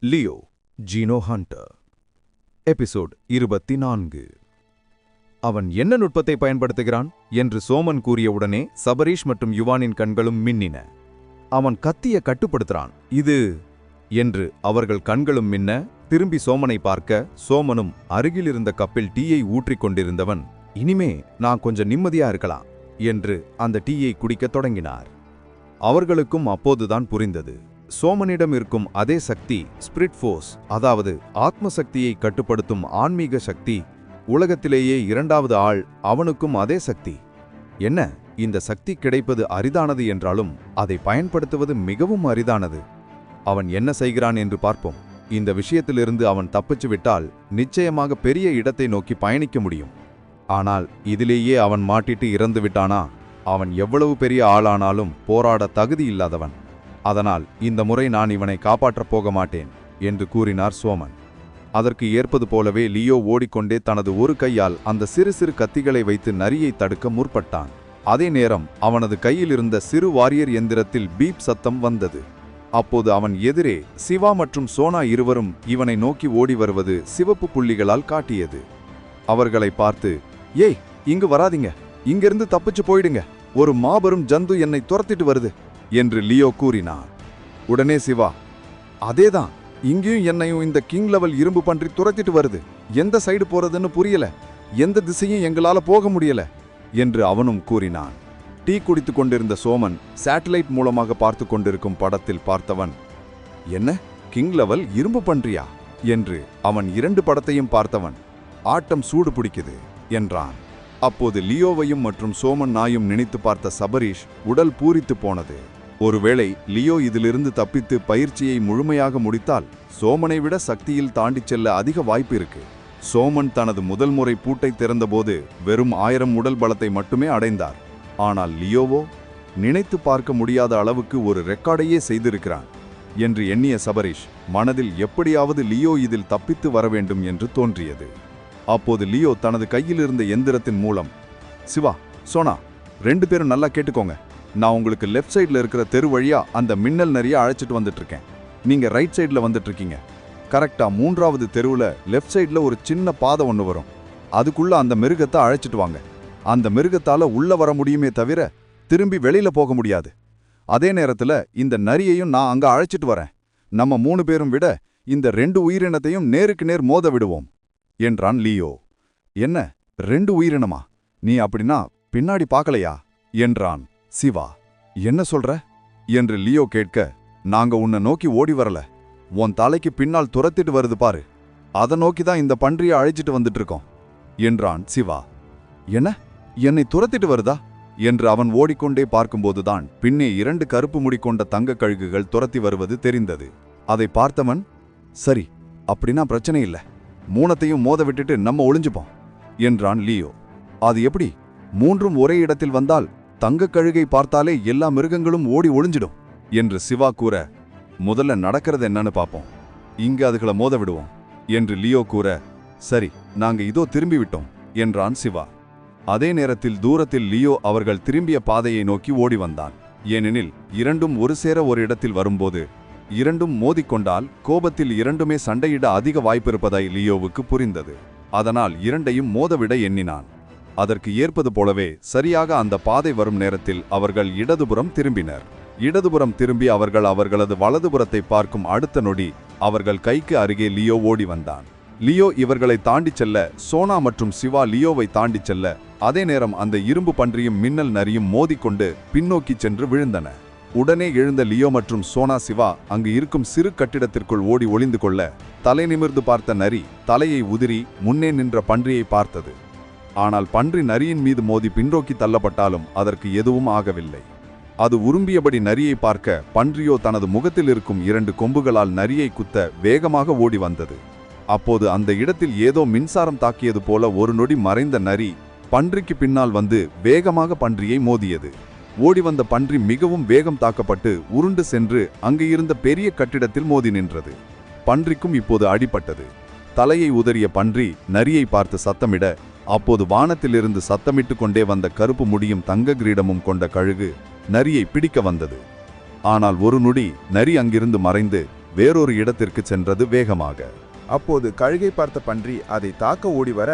Leo ஜீனோ Hunter episode 24. அவன் என்ன நுட்பத்தை பயன்படுத்துகிறான் என்று சோமன் கூறியவுடனே சபரீஷ் மற்றும் யுவானின் கண்களும் மின்னின. அவன் கத்திய கட்டுப்படுத்துறான் இது என்று அவர்கள் கண்களும் மின்ன. திரும்பி சோமனை பார்க்க சோமனும் அருகிலிருந்த கப்பில் டீயை ஊற்றிக் கொண்டிருந்தவன், இனிமே நான் கொஞ்சம் நிம்மதியா இருக்கலாம் என்று அந்த டீயை குடிக்கத் தொடங்கினார். அவர்களுக்கும் அப்போதுதான் புரிந்தது, சோமனிடம் இருக்கும் அதே சக்தி, ஸ்பிரிட் ஃபோர்ஸ், அதாவது ஆத்ம சக்தியை கட்டுப்படுத்தும் ஆன்மீக சக்தி, உலகத்திலேயே இரண்டாவது ஆள் அவனுக்கும் அதே சக்தி. என்ன, இந்த சக்தி கிடைப்பது அரிதானது என்றாலும் அதை பயன்படுத்துவது மிகவும் அரிதானது. அவன் என்ன செய்கிறான் என்று பார்ப்போம். இந்த விஷயத்திலிருந்து அவன் தப்பிச்சு விட்டால் நிச்சயமாக பெரிய இடத்தை நோக்கி பயணிக்க முடியும். ஆனால் இதிலேயே அவன் மாட்டிட்டு இறந்து விட்டானா, அவன் எவ்வளவு பெரிய ஆளானாலும் போராட தகுதி இல்லாதவன். அதனால் இந்த முறை நான் இவனை காப்பாற்றப் போக மாட்டேன் என்று கூறினார் சோமன். அதற்கு ஏற்பது போலவே லியோ ஓடிக்கொண்டே தனது ஒரு கையால் அந்த சிறு சிறு கத்திகளை வைத்து நரியை தடுக்க முற்பட்டான். அதே நேரம் அவனது கையில் இருந்த சிறு வாரியர் எந்திரத்தில் பீப் சத்தம் வந்தது. அப்போது அவன் எதிரே சிவா மற்றும் சோனா இருவரும் இவனை நோக்கி ஓடி வருவது சிவப்பு புள்ளிகளால் காட்டியது. அவர்களை பார்த்து, ஏய், இங்கு வராதிங்க, இங்கிருந்து தப்பிச்சு போயிடுங்க, ஒரு மாபெரும் ஜந்து என்னை துரத்திட்டு வருது என்று லியோ கூறினார். உடனே சிவா, அதேதான், இங்கேயும் என்னையும் இந்த கிங் லெவல் இரும்பு பன்றி துரத்திட்டு வருது, எந்த சைடு போறதுன்னு புரியல, எந்த திசையும் எங்களால போக முடியல என்று அவனும் கூறினான். டீ குடித்து கொண்டிருந்த சோமன் சேட்டலைட் மூலமாக பார்த்து கொண்டிருக்கும் படத்தில் பார்த்தவன், என்ன, கிங் லெவல் இரும்பு பன்றியா என்று அவன் 2 படத்தையும் பார்த்தவன், ஆட்டம் சூடு பிடிக்குது என்றான். அப்போது லியோவையும் மற்றும் சோமன் நாயும் நினைத்து பார்த்த சபரீஷ் உடல் பூரித்து போனது. ஒருவேளை லியோ இதிலிருந்து தப்பித்து பயிற்சியை முழுமையாக முடித்தால் சோமனை விட சக்தியில் தாண்டிச் செல்ல அதிக வாய்ப்பு இருக்கு. சோமன் தனது முதல் முறை பூட்டை திறந்தபோது வெறும் 1000 உடல் பலத்தை மட்டுமே அடைந்தார். ஆனால் லியோவோ நினைத்து பார்க்க முடியாத அளவுக்கு ஒரு ரெக்கார்டையே செய்திருக்கிறான் என்று எண்ணிய சபரீஷ் மனதில் எப்படியாவது லியோ இதில் தப்பித்து வர வேண்டும் என்று தோன்றியது. அப்போது லியோ தனது கையில் இருந்த எந்திரத்தின் மூலம், சிவா, சோனா, 2 பேரும் நல்லா கேட்டுக்கோங்க, நான் உங்களுக்கு லெஃப்ட் சைடில் இருக்கிற தெரு வழியா அந்த மின்னல் நரியை அழைச்சிட்டு வந்துட்டு இருக்கேன். நீங்க ரைட் சைடில் வந்துட்டு இருக்கீங்க. கரெக்டா 3வது தெருவில் லெஃப்ட் சைடில் ஒரு சின்ன பாதை ஒன்று வரும். அதுக்குள்ள அந்த மிருகத்தை அழைச்சிட்டு வாங்க. அந்த மிருகத்தால உள்ள வர முடியுமே தவிர திரும்பி வெளியில போக முடியாது. அதே நேரத்தில் இந்த நரியையும் நான் அங்க அழைச்சிட்டு வரேன். நம்ம 3 பேரும் விட இந்த 2 உயிரினத்தையும் நேருக்கு நேர் மோத விடுவோம் என்றான் லியோ. என்ன, 2 உயிரினமா? நீ அப்படின்னா பின்னாடி பார்க்கலையா என்றான் சிவா. என்ன சொல்ற என்று லியோ கேட்க, நாங்க உன்னை நோக்கி ஓடி வரல, உன் தலைக்கு பின்னால் துரத்திட்டு வருது பாரு, அதை நோக்கி தான் இந்த பன்றியை அழைச்சிட்டு வந்துட்டு இருக்கோம் என்றான் சிவா. என்ன, என்னை துரத்திட்டு வருதா என்று அவன் ஓடிக்கொண்டே பார்க்கும்போதுதான் பின்னே 2 கருப்பு முடி கொண்ட தங்க கழுகுகள் துரத்தி வருவது தெரிந்தது. அதை பார்த்தவன், சரி, அப்படின்னா பிரச்சனை இல்லை, 3த்தையும் மோத விட்டுட்டு நம்ம ஒளிஞ்சுப்போம் என்றான் லியோ. அது எப்படி, 3ம் ஒரே இடத்தில் வந்தால் தங்க கழுகை பார்த்தாலே எல்லா மிருகங்களும் ஓடி ஒளிஞ்சிடும் என்று சிவா கூற, முதல்ல நடக்கிறது என்னன்னு பார்ப்போம், இங்க அதுகளை மோத விடுவோம் என்று லியோ கூற, சரி, நாங்க இதோ திரும்பி விட்டோம் என்றான் சிவா. அதே நேரத்தில் தூரத்தில் லியோ அவர்கள் திரும்பிய பாதையை நோக்கி ஓடி வந்தான். ஏனெனில் 2ம் ஒரு சேர ஒரு இடத்தில் வரும்போது 2ம் மோதிக்கொண்டால் கோபத்தில் 2மே சண்டையிட அதிக வாய்ப்பிருப்பதாய் லியோவுக்கு புரிந்தது. அதனால் 2ஐயும் மோதவிட எண்ணினான். அதற்கு ஏற்பது போலவே சரியாக அந்த பாதை வரும் நேரத்தில் அவர்கள் இடதுபுறம் திரும்பினர். இடதுபுறம் திரும்பி அவர்கள் அவர்களது வலதுபுறத்தை பார்க்கும் அடுத்த நொடி அவர்கள் கைக்கு அருகே லியோ ஓடி வந்தான். லியோ இவர்களை தாண்டிச் செல்ல சோனா மற்றும் சிவா லியோவை தாண்டிச் செல்ல, அதே நேரம் அந்த இரும்பு பன்றியும் மின்னல் நரியும் மோதிக்கொண்டு பின்னோக்கி சென்று விழுந்தன. உடனே எழுந்த லியோ மற்றும் சோனா சிவா அங்கு இருக்கும் சிறு கட்டிடத்திற்குள் ஓடி ஒளிந்து கொள்ள, தலை நிமிர்ந்து பார்த்த நரி தலையை உதிரி முன்னே நின்ற பன்றியை பார்த்தது. ஆனால் பன்றி நரியின் மீது மோதி பின்னோக்கி தள்ளப்பட்டாலும் அதற்கு எதுவும் ஆகவில்லை. அது உரும்பியபடி நரியை பார்க்க பன்றியோ தனது முகத்தில் இருக்கும் 2 கொம்புகளால் நரியை குத்த வேகமாக ஓடி வந்தது. அப்போது அந்த இடத்தில் ஏதோ மின்சாரம் தாக்கியது போல ஒரு நொடி மறைந்த நரி பன்றிக்கு பின்னால் வந்து வேகமாக பன்றியை மோதியது. ஓடி வந்த பன்றி மிகவும் வேகம் தாக்கப்பட்டு உருண்டு சென்று அங்கு இருந்த பெரிய கட்டிடத்தில் மோதி நின்றது. பன்றிக்கும் இப்போது அடிபட்டது. தலையை உதறிய பன்றி நரியை பார்த்து சத்தமிட, அப்போது வானத்திலிருந்து சத்தமிட்டு கொண்டே வந்த கருப்பு முடியும் தங்க கிரீடமும் கொண்ட கழுகு நரியை பிடிக்க வந்தது. ஆனால் ஒரு நொடி நரி அங்கிருந்து மறைந்து வேறொரு இடத்திற்கு சென்றது வேகமாக. அப்போது கழுகை பார்த்த பன்றி அதை தாக்க ஓடி வர,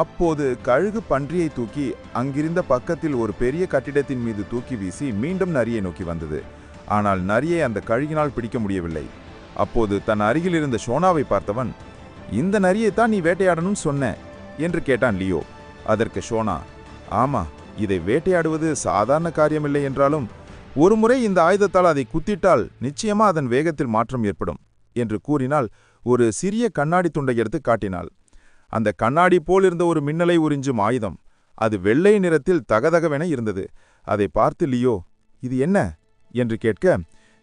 அப்போது கழுகு பன்றியை தூக்கி அங்கிருந்த பக்கத்தில் ஒரு பெரிய கட்டிடத்தின் மீது தூக்கி வீசி மீண்டும் நரியை நோக்கி வந்தது. ஆனால் நரியை அந்த கழுகினால் பிடிக்க முடியவில்லை. அப்போது தன் அருகில் இருந்த ஷோனாவை பார்த்தவன், இந்த நரியைத்தான் நீ வேட்டையாடணும்னு சொன்ன என்று கேட்டான் லியோ. அதற்கு ஷோனா, ஆமா, இதை வேட்டையாடுவது சாதாரண காரியமில்லை என்றாலும் ஒருமுறை இந்த ஆயுதத்தால் அதை குத்திட்டால் நிச்சயமா அதன் வேகத்தில் மாற்றம் ஏற்படும் என்று கூறினால் ஒரு சிறிய கண்ணாடி துண்டை எடுத்து காட்டினாள். அந்த கண்ணாடி போல் இருந்த ஒரு மின்னலை உறிஞ்சும் ஆயுதம். அது வெள்ளை நிறத்தில் தகதகவென இருந்தது. அதை பார்த்து லியோ, இது என்ன என்று கேட்க,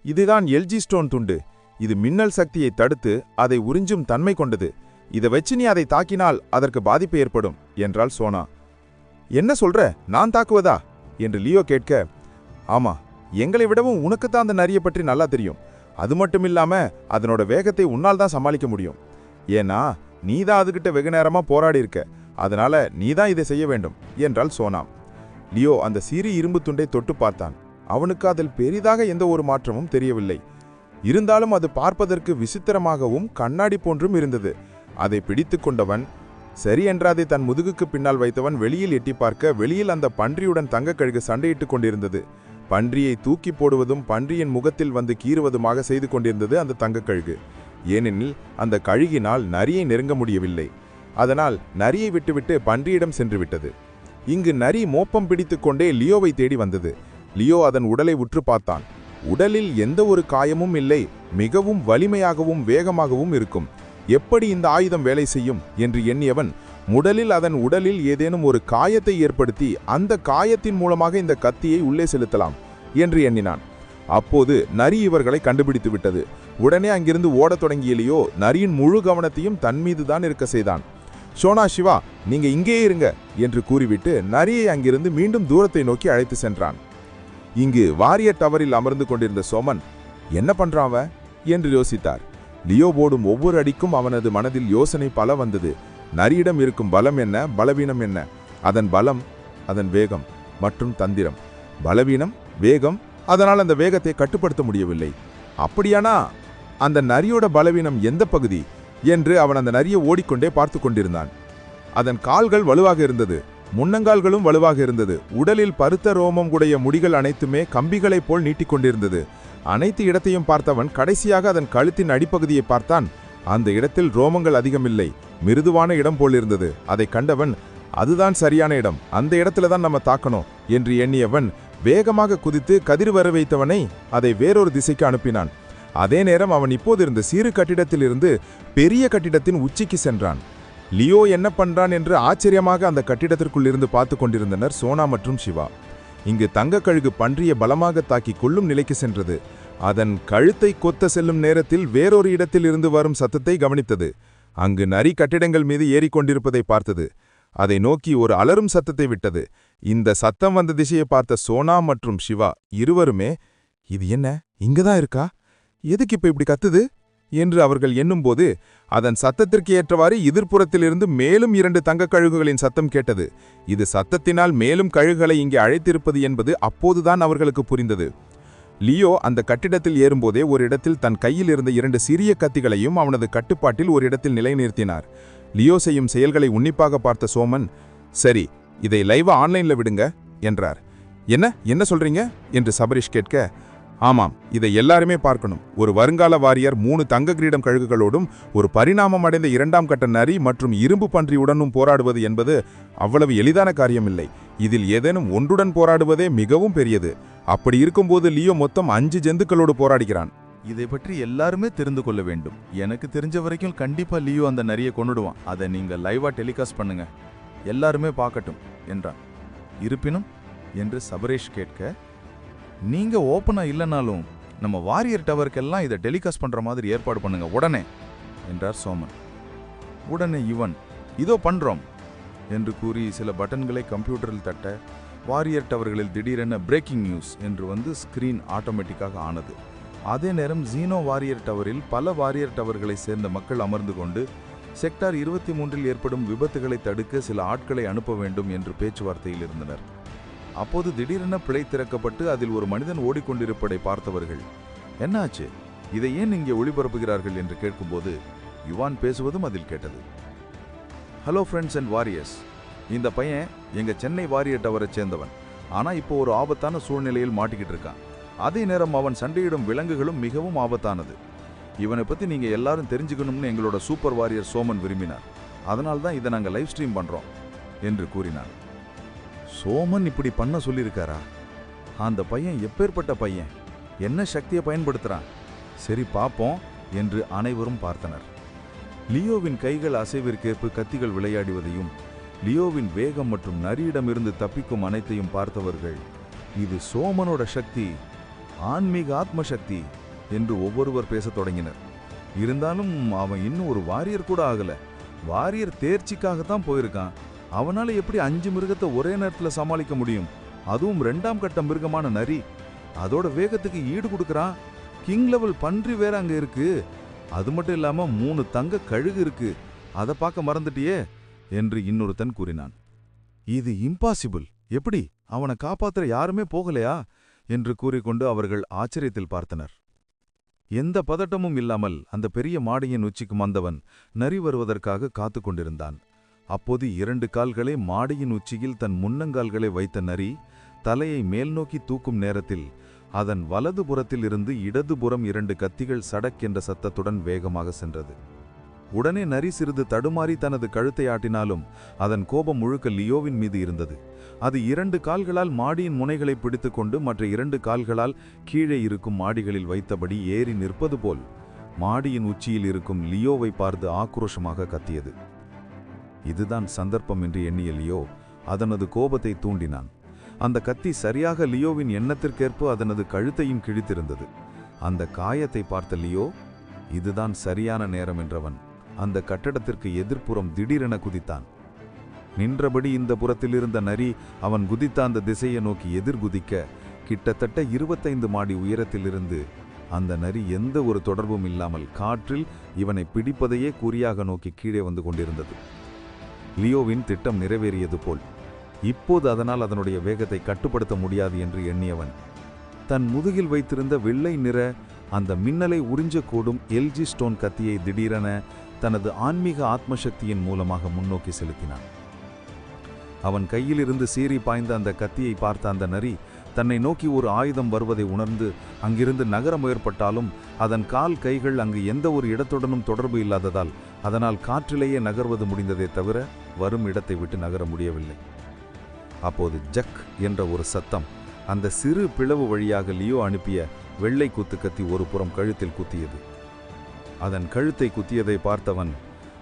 இதுதான் எல்ஜி ஸ்டோன் துண்டு. இது மின்னல் சக்தியை தடுத்து அதை உறிஞ்சும் தன்மை கொண்டது. இதை வச்சு நீ அதை தாக்கினால் அதற்கு பாதிப்பு ஏற்படும் என்றாள் சோனா. என்ன சொல்ற, நான் தாக்குவதா என்று லியோ கேட்க, ஆமா, எங்களை விடவும் உனக்குத்தான் அந்த நரியை பற்றி நல்லா தெரியும். அது மட்டுமில்லாம அதனோட வேகத்தை உன்னால் தான் சமாளிக்க முடியும். ஏன்னா நீதான் அதுகிட்ட வெகு நேரமா போராடி இருக்க. அதனால நீதான் இதை செய்ய வேண்டும் என்றாள் சோனா. லியோ அந்த சிறிய இரும்பு துண்டை தொட்டு பார்த்தான். அவனுக்கு அதில் பெரிதாக எந்த ஒரு மாற்றமும் தெரியவில்லை. இருந்தாலும் அது பார்ப்பதற்கு விசித்திரமாகவும் கண்ணாடி போன்றும் இருந்தது. அதை பிடித்து கொண்டவன், சரி என்று அதை தன் முதுகுக்கு பின்னால் வைத்தவன் வெளியில் எட்டி பார்க்க, வெளியில் அந்த பன்றியுடன் தங்கக்கழுகு சண்டையிட்டுக் கொண்டிருந்தது. பன்றியை தூக்கி போடுவதும் பன்றியின் முகத்தில் வந்து கீறுவதுமாக செய்து கொண்டிருந்தது அந்த தங்கக்கழுகு. ஏனெனில் அந்த கழுகினால் நரியை நெருங்க முடியவில்லை. அதனால் நரியை விட்டுவிட்டு பன்றியிடம் சென்று விட்டது. இங்கு நரி மோப்பம் பிடித்து கொண்டே லியோவை தேடி வந்தது. லியோ அதன் உடலை உற்று பார்த்தான். உடலில் எந்த ஒரு காயமும் இல்லை. மிகவும் வலிமையாகவும் வேகமாகவும் இருக்கும். எப்படி இந்த ஆயுதம் வேலை செய்யும் என்று எண்ணியவன், முதலில் அதன் உடலில் ஏதேனும் ஒரு காயத்தை ஏற்படுத்தி அந்த காயத்தின் மூலமாக இந்த கத்தியை உள்ளே செலுத்தலாம் என்று எண்ணினான். அப்போது நரி இவர்களை கண்டுபிடித்து விட்டது. உடனே அங்கிருந்து ஓடத் தொடங்கிய லியோ நரியின் முழு கவனத்தையும் தன் மீதுதான் இருக்க செய்தான். ஷோனா, சிவா, நீங்க இங்கே இருங்க என்று கூறிவிட்டு நரியை அங்கிருந்து மீண்டும் தூரத்தை நோக்கி அழைத்து சென்றான். இங்கு வாரியர் டவரில் அமர்ந்து கொண்டிருந்த சோமன், என்ன பண்றான் என்று யோசித்தார். லியோ போடும் ஒவ்வொரு அடிக்கும் அவனது மனதில் யோசனை பல வந்தது. நரியிடம் இருக்கும் பலம் என்ன, பலவீனம் என்ன? அதன் பலம், அதன் வேகம் மற்றும் தந்திரம். பலவீனம், வேகம், அதனால் அந்த வேகத்தை கட்டுப்படுத்த முடியவில்லை. அப்படியானா அந்த நரியோட பலவீனம் எந்த பகுதி என்று அவன் அந்த நரியை ஓடிக்கொண்டே பார்த்து கொண்டிருந்தான். அதன் கால்கள் வலுவாக இருந்தது. முன்னங்கால்களும் வலுவாக இருந்தது. உடலில் பருத்த ரோமம் உடைய முடிகள் அனைத்துமே கம்பிகளைப் போல் நீட்டிக்கொண்டிருந்தது. அனைத்து இடத்தையும் பார்த்தவன் கடைசியாக அதன் கழுத்தின் அடிப்பகுதியை பார்த்தான். அந்த இடத்தில் ரோமங்கள் அதிகமில்லை. மிருதுவான இடம் போலிருந்தது. அதை கண்டவன், அதுதான் சரியான இடம், அந்த இடத்துல தான் நம்ம தாக்கணும் என்று எண்ணியவன் வேகமாக குதித்து கதிர் வர வைத்தவனை அதை வேறொரு திசைக்கு அனுப்பினான். அதே நேரம் அவன் இப்போது இருந்த சிறு கட்டிடத்திலிருந்து பெரிய கட்டிடத்தின் உச்சிக்கு சென்றான். லியோ என்ன பண்றான் என்று ஆச்சரியமாக அந்த கட்டிடத்திற்குள் இருந்து பார்த்து கொண்டிருந்தனர் சோனா மற்றும் சிவா. இங்கு தங்கக்கழுகு பன்றியை பலமாக தாக்கி கொள்ளும் நிலைக்கு சென்றது. அதன் கழுத்தை கொத்த செல்லும் நேரத்தில் வேறொரு இடத்தில் இருந்து வரும் சத்தத்தை கவனித்தது. அங்கு நரி கட்டிடங்கள் மீது ஏறிக்கொண்டிருப்பதை பார்த்தது. அதை நோக்கி ஒரு அலறும் சத்தத்தை விட்டது. இந்த சத்தம் வந்த திசையை பார்த்த சோனா மற்றும் சிவா இருவருமே, இது என்ன, இங்கதான் இருக்கா, எதுக்கு இப்ப இப்படி கத்துது என்று அவர்கள் எண்ணும்போது அதன் சத்தத்திற்கு ஏற்றவாறு எதிர்ப்புறத்திலிருந்து மேலும் 2 தங்கக் கழுகுகளின் சத்தம் கேட்டது. இது சத்தத்தினால் மேலும் கழுகுகளை இங்கே அழைத்திருப்பது என்பது அப்போதுதான் அவர்களுக்கு புரிந்தது. லியோ அந்த கட்டிடத்தில் ஏறும்போதே ஒரு இடத்தில் தன் கையில் இருந்த 2 சிறிய கத்திகளையும் அவனது கட்டுப்பாட்டில் ஒரு இடத்தில் நிலைநிறுத்தினார். லியோ செய்யும் செயல்களை உன்னிப்பாக பார்த்த சோமன், சரி, இதை லைவா ஆன்லைன்ல விடுங்க என்றார். என்ன சொல்றீங்க என்று சபரிஷ் கேட்க, ஆமாம், இதை எல்லாருமே பார்க்கணும். ஒரு வருங்கால வாரியர் 3 தங்க கிரீடம் கழுகுகளோடும் ஒரு பரிணாமம் அடைந்த 2ஆம் கட்ட நரி மற்றும் இரும்பு பன்றியுடனும் போராடுவது என்பது அவ்வளவு எளிதான காரியமில்லை. இதில் ஏதேனும் ஒன்றுடன் போராடுவதே மிகவும் பெரியது. அப்படி இருக்கும்போது லியோ மொத்தம் 5 ஜந்துக்களோடு போராடுகிறான். இதை பற்றி எல்லாருமே தெரிந்து கொள்ள வேண்டும். எனக்கு தெரிஞ்ச வரைக்கும் கண்டிப்பா லியோ அந்த நரியை கொன்னுடுவான். அதை நீங்க லைவா டெலிகாஸ்ட் பண்ணுங்க, எல்லாருமே பார்க்கட்டும் என்றான். இருப்பினும் என்று சபரேஷ் கேட்க, நீங்க ஓப்பனா இல்லைனாலும் நம்ம வாரியர் டவருக்கெல்லாம் இதை டெலிகாஸ்ட் பண்ற மாதிரி ஏற்பாடு பண்ணுங்க உடனே என்றார் சோமன். உடனே இவன், இதோ பண்றோம் என்று கூறி சில பட்டன்களை கம்ப்யூட்டரில் தட்ட வாரியர் டவர்களில் திடீரென பிரேக்கிங் நியூஸ் என்று வந்து ஸ்கிரீன் ஆட்டோமேட்டிக்காக ஆனது. அதே நேரம் ஜீனோ வாரியர் டவரில் பல வாரியர் டவர்களை சேர்ந்த மக்கள் அமர்ந்து கொண்டு செக்டார் 23இல் ஏற்படும் விபத்துகளை தடுக்க சில ஆட்களை அனுப்ப வேண்டும் என்று பேச்சுவார்த்தையில் இருந்தனர். அப்போது திடீரென பிழை திறக்கப்பட்டு அதில் ஒரு மனிதன் ஓடிக்கொண்டிருப்பதை பார்த்தவர்கள், என்னாச்சு இதை ஏன் இங்கே ஒளிபரப்புகிறார்கள் என்று கேட்கும்போது யுவான் பேசுவதும் அதில் கேட்டது. ஹலோ ஃப்ரெண்ட்ஸ் அண்ட் வாரியர்ஸ், இந்த பையன் எங்க சென்னை வாரியர் டவரை சேர்ந்தவன். ஆனா இப்போ ஒரு ஆபத்தான சூழ்நிலையில் மாட்டிக்கிட்டு இருக்கான். அதே நேரம் அவன் சண்டையிடும் விலங்குகளும் மிகவும் ஆபத்தானது. இவனை பத்தி நீங்க எல்லாரும் தெரிஞ்சுக்கணும்னு எங்களோட சூப்பர் வாரியர் சோமன் விரும்பினார். அதனால தான் இதை நாங்கள் லைவ் ஸ்ட்ரீம் பண்றோம் என்று கூறினான். சோமன் இப்படி பண்ண சொல்லியிருக்காரா? அந்த பையன் எப்பேற்பட்ட பையன், என்ன சக்தியை பயன்படுத்துறான்? சரி பாப்போம் என்று அனைவரும் பார்த்தனர். லியோவின் கைகள் அசைவிற்கேற்ப கத்திகள் விளையாடுவதையும் லியோவின் வேகம் மற்றும் நரியிடமிருந்து தப்பிக்கும் அனைத்தையும் பார்த்தவர்கள், இது சோமனோட சக்தி, ஆன்மீக ஆத்ம சக்தி என்று ஒவ்வொருவர் பேசத் தொடங்கினர். இருந்தாலும் அவன் இன்னும் ஒரு வாரியர் கூட ஆகல. வாரியர் தேர்ச்சிக்காகத்தான் போயிருக்கான். அவனால எப்படி 5 மிருகத்தை ஒரே நேரத்தில் சமாளிக்க முடியும்? அதுவும் 2ஆம் கட்ட மிருகமான நரி. அதோட வேகத்துக்கு ஈடு கொடுக்கறான். கிங் லெவல் பன்றி வேற அங்க இருக்கு. அது மட்டும் இல்லாம 3 தங்க கழுகு இருக்கு. அதை பார்க்க மறந்துட்டியே என்று இன்னொருத்தன் கூறினான். இது இம்பாசிபிள். எப்படி? அவனை காப்பாற்ற யாருமே போகலையா என்று கூறிக்கொண்டு அவர்கள் ஆச்சரியத்தில் பார்த்தனர். எந்த பதட்டமும் இல்லாமல் அந்த பெரிய மாடியின் உச்சிக்கு வந்தவன் நரி வருவதற்காக காத்து கொண்டிருந்தான். அப்போது 2 கால்களை மாடியின் உச்சியில் தன் முன்னங்கால்களை வைத்த நரி தலையை மேல் நோக்கி தூக்கும் நேரத்தில் அதன் வலது புறத்தில் இருந்து இடதுபுறம் 2 கத்திகள் சடக் என்ற சத்தத்துடன் வேகமாக சென்றது. உடனே நரி சிறிது தடுமாறி தனது கழுத்தை ஆட்டினாலும் அதன் கோபம் முழுக்க லியோவின் மீது இருந்தது. அது 2 கால்களால் மாடியின் முனைகளை பிடித்துக்கொண்டு மற்ற 2 கால்களால் கீழே இருக்கும் மாடிகளில் வைத்தபடி ஏறி நிற்பது போல் மாடியின் உச்சியில் இருக்கும் லியோவை பார்த்து ஆக்ரோஷமாக கத்தியது. இதுதான் சந்தர்ப்பம் என்று எண்ணிய லியோ அதனது கோபத்தை தூண்டினான். அந்த கத்தி சரியாக லியோவின் எண்ணத்திற்கேற்ப அதனது கழுத்தையும் கிழித்திருந்தது. அந்த காயத்தை பார்த்த லியோ, இதுதான் சரியான நேரம் என்றவன் அந்த கட்டடத்திற்கு எதிர்ப்புறம் திடீரென குதித்தான். நின்றபடி இந்த புறத்தில் இருந்த நரி அவன் குதித்த அந்த திசையை நோக்கி எதிர்குதிக்க கிட்டத்தட்ட 25 மாடி உயரத்திலிருந்து அந்த நரி எந்த ஒரு தொடர்பும் இல்லாமல் காற்றில் இவனை பிடிப்பதையே குறியாக நோக்கி கீழே வந்து கொண்டிருந்தது. லியோவின் திட்டம் நிறைவேறியது போல். இப்போது அதனால் அதனுடைய வேகத்தை கட்டுப்படுத்த முடியாது என்று எண்ணியவன் தன் முதுகில் வைத்திருந்த வெள்ளை நிற அந்த மின்னலை உறிஞ்சக்கூடும் எல்ஜி ஸ்டோன் கத்தியை திடீரென தனது ஆன்மீக ஆத்மசக்தியின் மூலமாக முன்னோக்கி செலுத்தினான். அவன் கையிலிருந்து சீறி பாய்ந்த அந்த கத்தியை பார்த்த அந்த நரி தன்னை நோக்கி ஒரு ஆயுதம் வருவதை உணர்ந்து அங்கிருந்து நகர முயற்பட்டாலும் அதன் கால் கைகள் அங்கு எந்த ஒரு இடத்துடனும் தொடர்பு இல்லாததால் அதனால் காற்றிலேயே நகர்வது முடிந்ததே தவிர வரும் இடத்தை விட்டு நகர முடியவில்லை. அப்போது ஜக் என்ற ஒரு சத்தம் அந்த சிறு பிளவு வழியாக லியோ அனுப்பிய வெள்ளை குத்து கத்தி ஒரு புறம் கழுத்தில் குத்தியது. அதன் கழுத்தை குத்தியதை பார்த்தவன்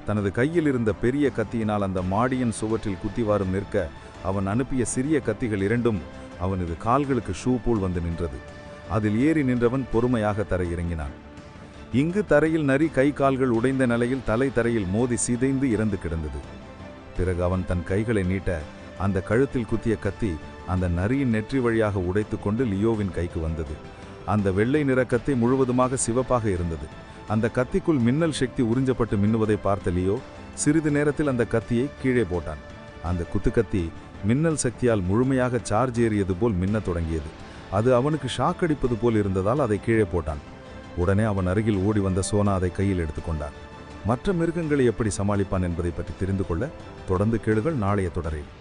தனது கையில் இருந்த பெரிய கத்தியினால் அந்த மாடியின் சுவற்றில் குத்திவாரும் நிற்க அவன் அனுப்பிய சிறிய கத்திகள் 2ம் அவனது கால்களுக்கு ஷூ போல் வந்து நின்றது. அதில் ஏறி நின்றவன் பொறுமையாக தரையிறங்கினான். இங்கு தரையில் நரி கை கால்கள் உடைந்த நிலையில் தலை தரையில் மோதி சிதைந்து இறந்து கிடந்தது. பிறகு அவன் தன் கைகளை நீட்ட அந்த கழுத்தில் குத்திய கத்தி அந்த நரியின் நெற்றி வழியாக உடைத்து கொண்டு லியோவின் கைக்கு வந்தது. அந்த வெள்ளை நிற கத்தி முழுவதுமாக சிவப்பாக இருந்தது. அந்த கத்திக்குள் மின்னல் சக்தி உறிஞ்சப்பட்டு மின்னுவதை பார்த்த லியோ சிறிது நேரத்தில் அந்த கத்தியை கீழே போட்டான். அந்த குத்துக்கத்தி மின்னல் சக்தியால் முழுமையாக சார்ஜ் ஏறியது போல் மின்னத் தொடங்கியது. அது அவனுக்கு ஷாக் அடிப்பது போல் இருந்ததால் அதை கீழே போட்டான். உடனே அவன் அருகில் ஓடி வந்த சோனா அதை கையில் எடுத்துக்கொண்டான். மற்ற மிருகங்களை எப்படி சமாளிப்பான் என்பதை பற்றி தெரிந்து கொள்ள தொடர்ந்து கேளுங்கள் நாளைய தொடரில்.